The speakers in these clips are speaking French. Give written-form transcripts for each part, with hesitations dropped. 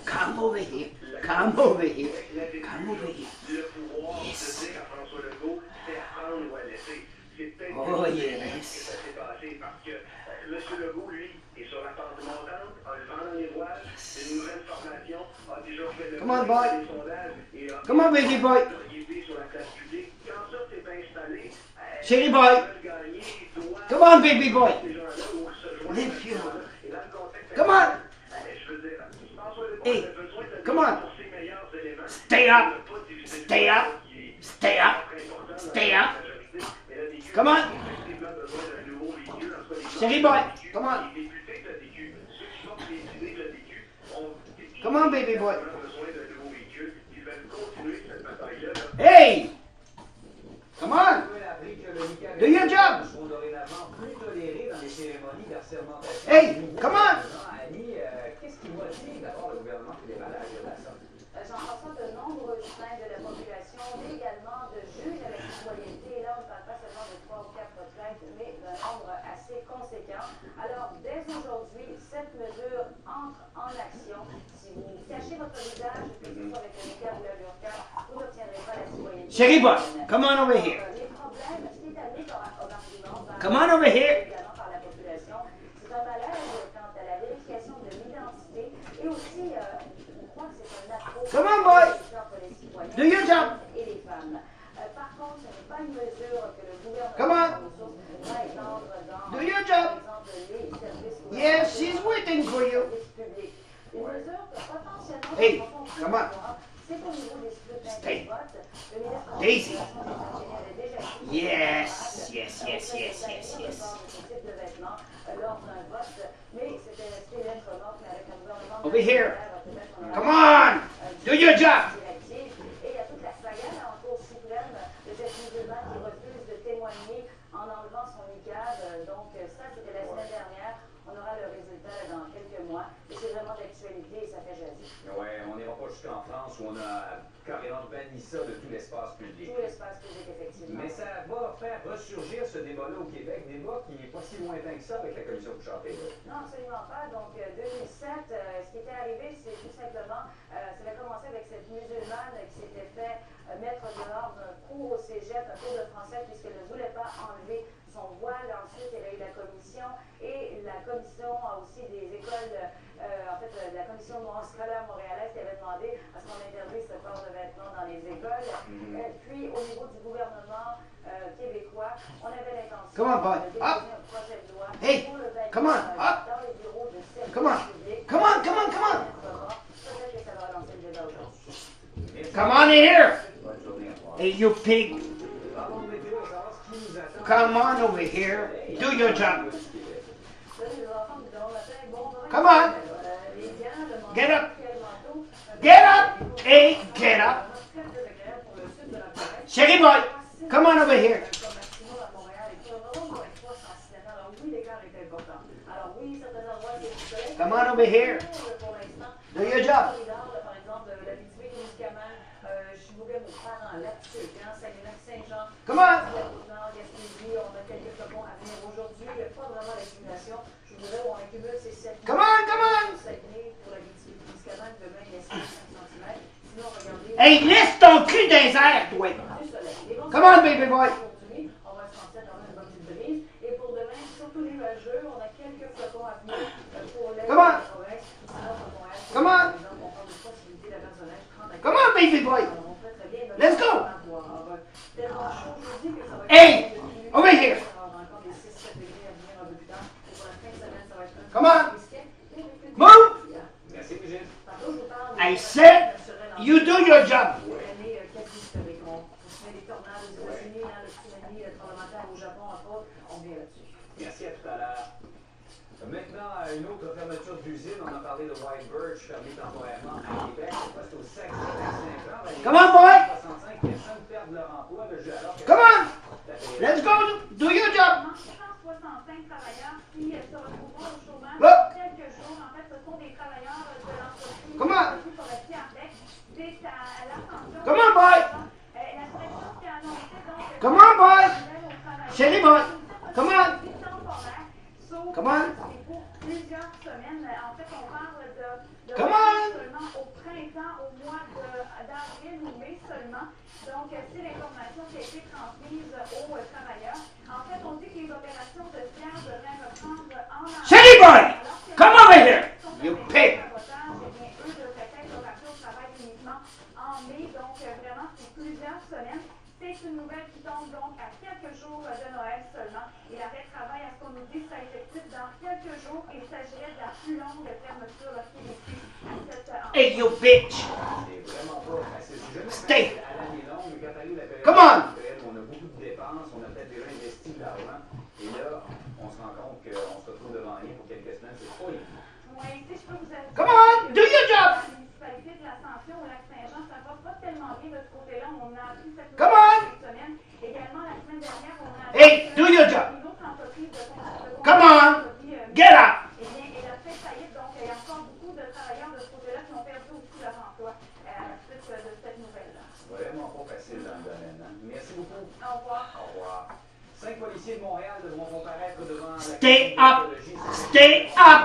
Come over here. Come over here. Come over here. Yes. Oh, yes. Monsieur Legault, lui, est sur la pente montante, a le vent dans les voiles, une nouvelle formation, a déjà fait le Come on, boy. des sondages et a Come on, baby boy. été sur la place publique. Quand ça s'est installé, Chérie boy. Come on, baby boy. Lift you. Come on. Hey, come on. Stay up. Stay up. Stay up. Stay up. Come on. Chérie boy. Come on. Come on, baby boy. Hey! Come on! Do your job! Hey! Come on! J'entends de nombreuses plaintes de la population, mais également de juges à la citoyenneté. Et là, on ne parle pas seulement de 3 ou 4 plaintes, mais d'un nombre assez conséquent. Alors, dès aujourd'hui, cette mesure entre en action. Si vous cachez votre visage, que ce soit avec le niqab ou la burqa, vous n'obtiendrez pas la citoyenneté. Chérie boy, come on over here. Les problèmes, ce qui est amené comme argument Come on over here. également par la population, c'est un malaise quant à la vérification de l'identité et aussi, on croit que c'est un apport Come on, boy. entre les citoyens Do your job. et les femmes. Par contre, ce n'est pas une mesure que le gouvernement Come on. va étendre dans, Do your job. par exemple, les services Yes, she's waiting for you. publics. Une mesure que potentiellement, Hey, come on. c'est au niveau des scrutins Stay. de vote. Le ministre de Daisy. l'Éducation nationale avait déjà dit Yes, yes, yes, yes, yes, yes. ce type de vêtements lors d'un vote, mais c'était resté lettre morte, mais avec un gouvernement Over here. peut-être qu'on aura Come on! Do your job! directive. Et il y a toute la saga là, en Cour suprême de cette musulmane qui refuse de témoigner en enlevant son niqab. Donc ça, c'était la semaine dernière. On aura le résultat dans quelques mois. Et c'est vraiment d'actualité et ça fait jaser. Oui, on n'ira pas jusqu'en France où on a carrément banni ça de tout l'espace public. Tout l'espace public, effectivement. Mais ça va faire ressurgir ce débat-là au Québec, débat qui n'est pas si lointain que ça avec la commission de chanté. Non, absolument pas. Donc, 2007, ce qui était arrivé, c'est tout simplement, ça avait commencé avec cette musulmane qui s'était fait mettre dehors d'un cours au cégep, un cours de français, puisqu'elle ne voulait pas enlever son voile. Ensuite, il y a eu la commission, et la commission a aussi des écoles, en fait, la commission scolaire montréalaise qui avait demandé à ce qu'on interdise ce port de vêtements dans les écoles. Puis, au niveau du gouvernement québécois, on avait l'intention Come on, boy. de déposer un projet de loi Hey, pour le come on, up. dans les bureaux de service Come on. public. Come on, come on, come on. Peut-être que ça va relancer le débat aujourd'hui. Come on in here! Bonne journée à toi. Hey, you pig! Parlons de météo, savoir ce qui nous attend. Come on over here. Do your job. Salut les enfants, nous allons matin. Bon, Come on. les gants, le manteau, Get up. le manteau, Get up! Hey, get up! très désagréable pour le sud de la province. Chérie boy, come on over here. Comme maximum à Montréal et sur le monde, 300 Alors oui, l'écart est important. Alors oui, certains endroits, c'est du soleil. Come on over here. Pour l'instant. Do your job. Par exemple, la Témiscamingue, Chibougamau, Parent-Lac, Séquan, Saguenay-Saint-Jean. Come on. Nord, Gaspésie, on a quelques flocons à venir aujourd'hui. Il n'y a pas vraiment d'accumulation. Je vous dirais où on accumule ces 7 Come on, come on. Saguenay pour la Témiscamingue, demain, il y a 5 cm. Sinon, regardez. Hey, laisse ton cul dans les airs, toi. Du soleil. Les bons Come on, baby boy. Aujourd'hui, on va se sentir quand même une bonne petite brise. Et pour demain, surtout nuageux, on a quelques flocons à venir pour l'est de Come on. la province. Sinon, pour Montréal, Come on. par exemple, on parle de possibilité d'averse de neige 30 à 40. Come on, baby boy. On fait très bien notre Let's go. avoir tellement chaud aujourd'hui que ça va être Hey, plus over here. On aura encore des 6-7 degrés à venir un peu plus tard. Et pour la fin de semaine, ça va être un Come on. peu risqué. Et un peu plus Move. Merci, Brigitte. Tantôt, je vous parle I de- said, naturel en- you do your job. L'année quasi historique. On se met des tornades aux États-Unis, hein, le tsunami, le tremblement de terre au Japon, entre autres. On vient là-dessus. Merci, à tout à l'heure. Maintenant, une autre fermeture d'usine. On a parlé de White Birch, fermé temporairement à Québec. Cette fois, c'est au Saguenay-Lac-Saint-Jean. Come on, boy. 65 personnes perdent leur emploi. Alors que Come on. Let's go. Do your job. 165 travailleurs qui se retrouveront au chômage Look. pour quelques jours. En fait, ce sont des travailleurs de l'entreprise Comment? forestier Arbec. C'est à l'ascension. Come on, boy. La direction qui a annoncé donc Come on, boy. Chérie, boy. Come on. Come on. Pour plusieurs semaines. En fait, on parle de Come on. seulement au printemps, au mois d'avril ou mai seulement. Donc, c'est l'information qui a été transmise aux travailleurs. En fait, on dit que les opérations de SIAR devraient reprendre en avril. Chérie, boy. Come over here. You pig. Eux devraient être rappelés au travail uniquement en mai. Donc, vraiment, c'est plusieurs semaines. C'est une nouvelle qui tombe donc à quelques jours de Noël seulement. Et l'arrêt de travail, à ce qu'on nous dit, sera effectif dans quelques jours. Il s'agirait de la plus longue fermeture lorsqu'il est vécu à cette Hey, you bitch. Stay. Come on. On a beaucoup de dépenses, on a peut-être déjà investi de l'argent. Et là, on se rend compte qu'on se retrouve devant rien pour quelques semaines. C'est pas rien. Oui, si je peux vous ajouter. Come on, do your job. La municipalité de l'Ascension au Lac-Saint-Jean, ça va pas tellement bien de ce côté-là. On a appris cette Come on. semaine. Également, la semaine dernière, on a Hey, do your job. une autre entreprise de Come on. Get up. Eh bien, elle a fait faillite, donc il y a encore beaucoup de travailleurs de ce côté-là qui ont perdu aussi leur emploi à la suite de cette nouvelle-là. Vraiment pas facile dans le domaine. Hein? Merci beaucoup. Au revoir. Au revoir. 5 policiers de Montréal devront comparaître devant la Stay up. Stay up.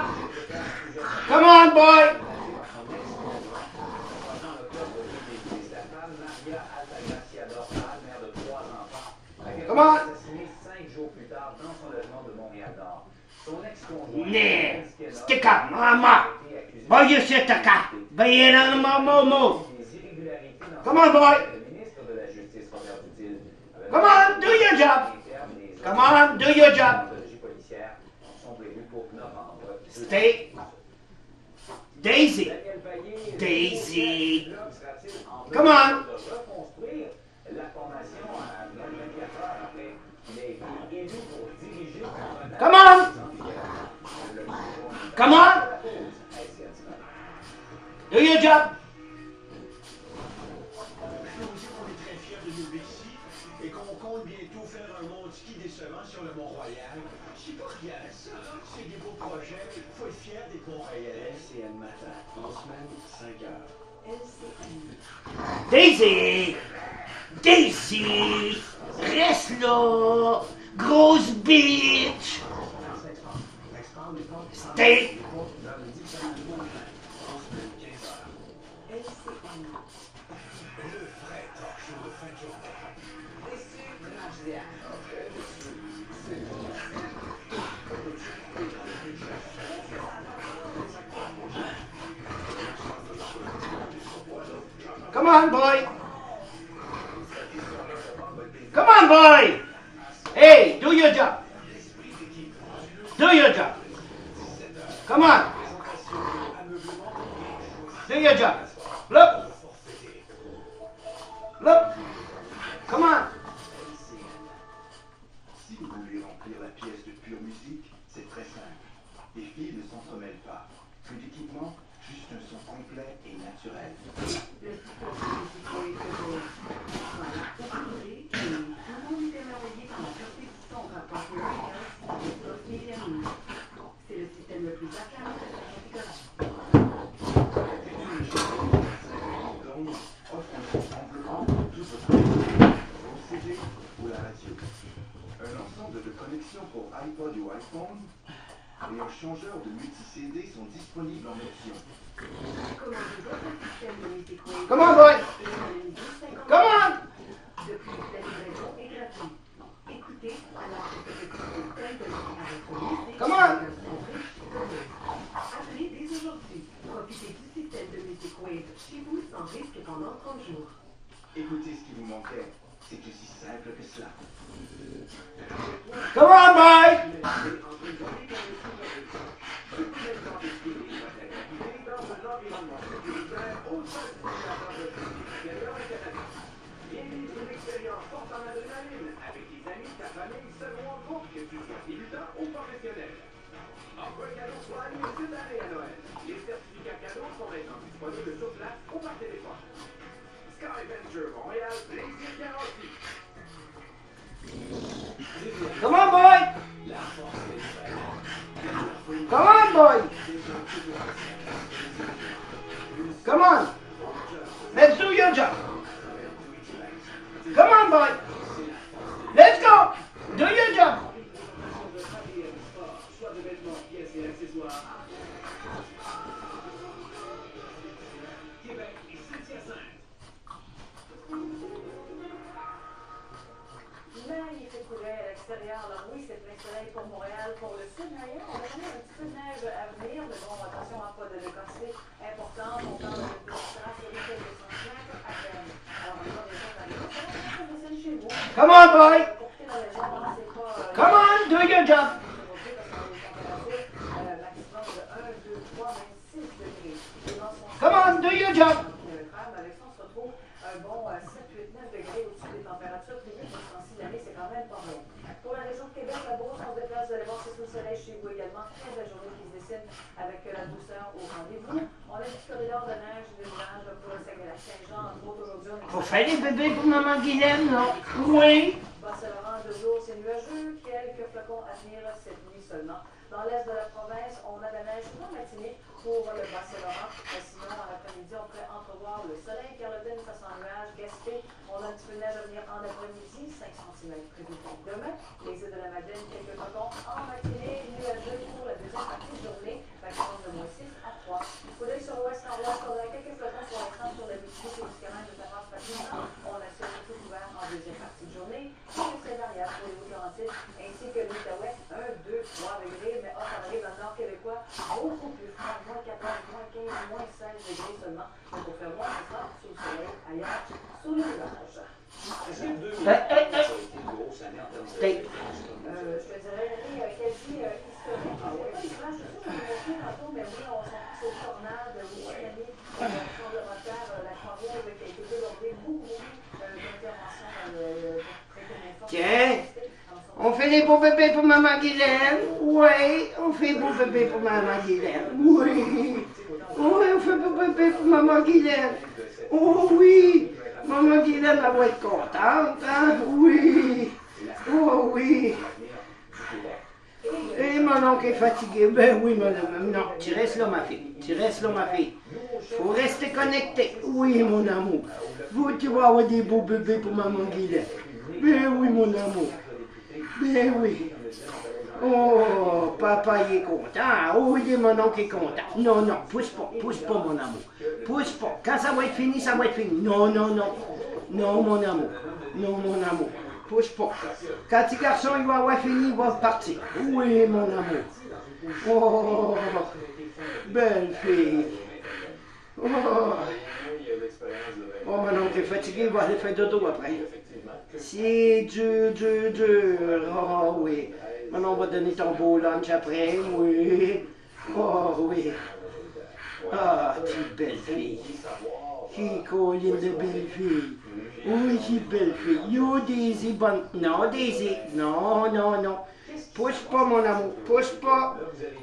Come on, boy. Come on. Assassiné 5 jours plus tard dans son logement de Montréal-Nord. Son ex-conjoint. Nee. Stick up, mama. Boy, you sit the cat. Be in on my momo. Come on, boy. Come on, do your job. Come on, do your job. Stay. Daisy. Daisy. Come on. Come on. Come on. Do your job. Et qu'on compte bientôt faire un monde ski décevant sur le Mont-Royal. C'est pas rien, ça. C'est des beaux projets. Faut être fier des Mont-Royalais. LCN matin, en semaine, 5 heures. Daisy. Daisy. Reste là. Grosse bitch. Stay. Come on, boy. Come on, boy. Hey, do your job. Do your job. Come on. Do your job. Look. Look. Come on. Si vous voulez remplir la pièce de pure musique, c'est très simple. Les fils ne s'entremêlent pas. Plus d'équipement, juste un son complet et naturel. C'est le système le plus acclamé de la Offre un son amplement pour tout votre appareil, au CD ou la radio. Un ensemble de connexions pour iPod ou iPhone et un changeur de multi-CD sont disponibles en option. Come on, boy. Come on. Depuis, la livraison est gratuite. Écoutez, alors que ce petit système de musique Come on. Appelez dès aujourd'hui. Profitez du système de musique Wave chez vous sans risque pendant 30 jours. Écoutez, ce qui vous manquait, c'est aussi simple que cela. Come on, boy. Come on, boy. Come on, boy. Come on. Let's do your job. Come on, boy. l'extérieur. Alors oui, c'est plein soleil pour Montréal, pour le sud. D'ailleurs, on a quand même un petit peu de neige à venir, mais bon, attention à pas de corset important. On parle de distance sur quelques centimètres à peine. Alors, on va déjà dans les autres. Ça descend chez vous. Come on, boy! Pour quitter la région, c'est pas... Come on, do your job! Maximum de 1, 2, 3, même 6 degrés. Les vents sont... Come on, do your job! Avec ça, on se retrouve un bon 7, 8, 9 degrés au-dessus des températures privées pour ce temps-ci d'année, c'est quand même pas mal. Pour la région de Québec, la Beauce, on se déplace, vous allez voir, c'est sous le soleil chez vous également. Très belle journée qui se dessine avec la douceur au rendez-vous. On a un petit corridor de neige et de nuages pour le Saguenay-Lac-Saint-Jean, entre autres aujourd'hui. Faut faire des bébés pour maman Guylaine, non? Oui! Bas-Saint-Laurent, de jour, c'est nuageux. Quelques flocons à venir cette nuit seulement. Dans l'est de la province, on a de la neige en matinée pour le Bas-Saint-Laurent. Sinon, en après-midi, on pourrait entrevoir le soleil. Carleton, ça sent nuage. Gaspé, on a un petit peu de neige à venir en après-midi. 5 cm prévu pour demain. Les îles de la Madeleine, quelques flocons en matinée. Nuageux pour la deuxième partie de journée. Maximum de moins 6 à 3. Coup d'œil sur l'ouest, nord-ouest, on a quelques flocons pour l'instant sur la Mississippi et jusqu'à même de sa passe facilement. On a ce tout ouvert en deuxième partie de journée. Et c'est variable pour les Hauts-Laurentides ainsi que l'Outaouais. 1, 2, 3 degrés, mais hop, on arrive dans le nord québécois, beaucoup plus froid, moins 14, moins 15, moins 16 degrés seulement. Donc, on fait moins de ça sous le soleil, ailleurs, sous le nuage. Je te dirais, l'année quasi historique. Ah oui, pas l'image, je sais, je vais vous montrer tantôt, mais oui, on s'en fout aux tornades, au tsunami, au tremblement de terre, la Croix-Rouge qui a été débordée, beaucoup d'interventions dans le très. Tiens! On fait des beaux bébés pour maman Guylaine. Oui, on fait des beaux bébés pour maman Guylaine. Oui. Oui, on fait des beaux bébés pour maman Guylaine. Oh oui. Maman Guylaine, elle va être contente, hein? Oui. Oh oui. Et mon oncle est fatigué. Ben oui, madame. Non, tu restes là, ma fille. Tu restes là, ma fille. Faut rester connecté. Oui, mon amour. Vous, tu vas avoir des beaux bébés pour maman Guylaine. Ben oui, mon amour. Ben oui. Oh, papa, il est content. Oh, il est mon oncle est content. Non, non, pousse pas, mon amour. Pousse pas. Quand ça va être fini, ça va être fini. Non, non, non. Non, mon amour. Non, mon amour. Pousse pas. Quand petit garçon, il va avoir fini, il va partir. Oui, mon amour. Oh, belle fille. Oh, oh mon oncle est fatigué, il va aller faire dodo après. C'est dur, dur, dur. Oh oui. Maintenant, on va donner ton beau lunch après. Oui. Oh oui. Ah, tu belle fille. Qui colline de belle fille. Oui, tu belle fille. Yo, Daisy, bonne. Non, Daisy. Non, non, non. Pousse pas, mon amour. Pousse pas.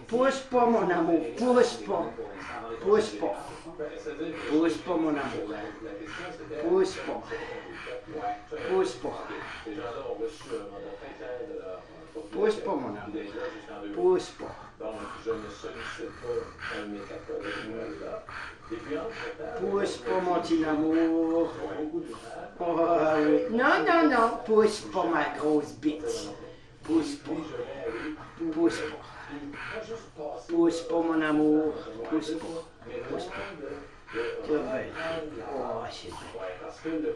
Pousse pas, mon amour. Pousse pas. Pousse pas. Pousse pas, mon amour. Pousse pas. Pousse pas. Pousse pas, mon amour. Pousse pas. Pousse pas, mon petit amour. Oh, oui. Non, non, non. Pousse pas, ma grosse bite. Pousse pas. Pousse pas. Pousse pas, mon amour. Pousse pas. Pousse pas. Tu es belle. Oh, c'est belle.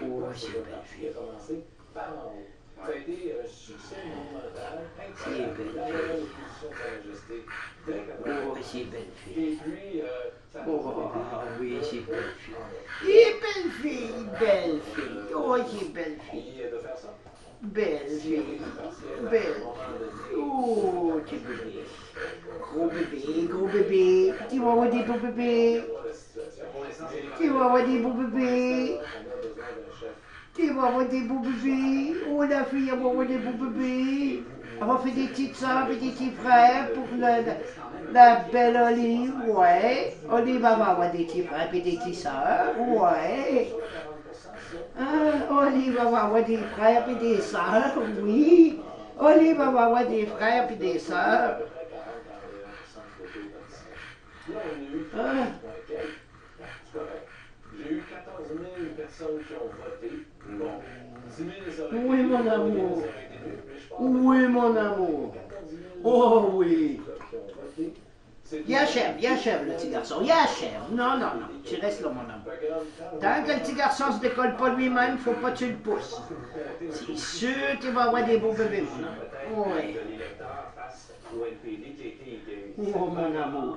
Oh, c'est belle fille. Ça a été un succès monumental. C'est belle. Oh, c'est belle fille. Et puis, Oh, oui, c'est belle fille. Et belle fille, belle fille. Oh, c'est belle fille. de faire ça. Belle fille. Belle. Oh, tu bébé. Gros bébé, gros bébé. Tu vas avoir des beaux bébés. Tu vas avoir des beaux bébés. Tu vas avoir des beaux bébés. Oh, la fille, elle va avoir des beaux bébés. Elle va faire des petites soeurs et des petits frères pour la belle Olive. Ouais. Olive va avoir des petits frères et des petites soeurs. Ouais. Olive va avoir des frères et des soeurs. Oui. Olive va avoir des frères et des soeurs. J'ai eu 14 000 personnes qui ont voté. Bon, 10 000 Oui, mon amour. Oui, mon amour. Oh, oui. Il achève, le petit garçon. Il achève. Non, non, non. Tu restes là, mon amour. Tant que le petit garçon ne se décolle pas lui-même, il ne faut pas que tu le pousses. C'est sûr qu'il va avoir des beaux bébés, mon amour. Oui. Oh, mon amour.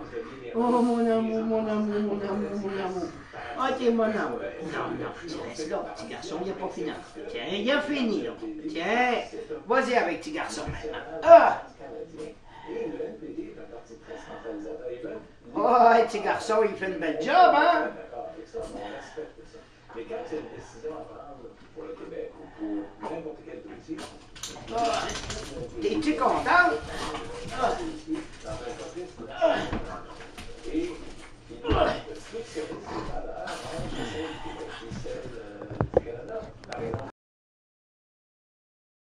Oh, mon amour, mon amour, mon amour, mon amour. Ok, mon amour. Non, non, tu restes là, petit garçon, il n'a pas fini. Tiens, il a fini, là. Tiens, vas-y avec petit garçon maintenant. Ah! Oh, petit garçon, il fait une belle job, hein? Mais quand il y a une décision à prendre pour le Québec ou pour n'importe quel petit, Ah, t'es-tu content? Ah.